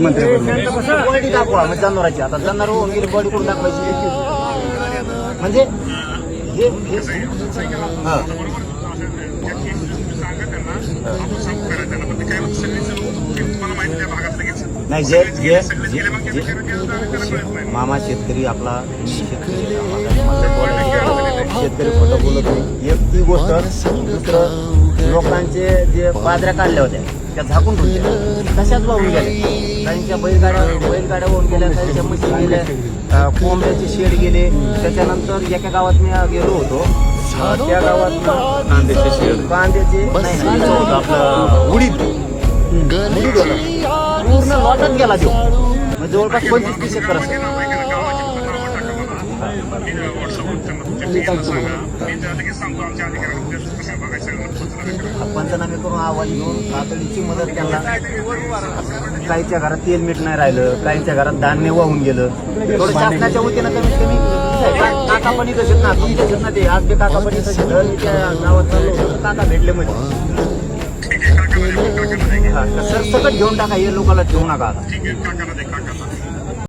Body दाखवा म्हणजे जनावरांची. आता जनावर होऊन गेली बॉडी कुठून दाखवायची म्हणजे नाही जे जे मामा शेतकरी आपला शेतकरी खोटं बोलत नाही. एक ती गोष्ट दुसरं लोकांचे जे बाजऱ्या काढल्या होत्या त्या झाकून ठेवल्या तशाच वाहून गेल्या. त्यांच्या बैलगाड्या वाहून गेल्या, त्यांच्या म्हशी गेल्या, कोंबड्याचे शेड गेले. त्याच्यानंतर एका गावात मी गेलो होतो, त्या गावात कांद्याचे शेड नाही आपलं उडीद पूर्ण लॉटच गेला देऊ म्हणजे जवळपास 25-30 एकर असेल. पंचनामे करून आवाज घेऊन तातडीची मदत त्यांना. काहीच्या घरात तेल मीठ नाही राहिलं, काहीच्या घरात धान्य वाहून गेलं. थोडं शासनाच्या वतीनं कमीत कमी काकापणी कसे ना तुमच्या ना ते आज ते काकापणी कसे गावात चाललो होतं काका भेटले म्हणजे सर सकट घेऊन टाका, हे लोकांना ठेवू नका आता.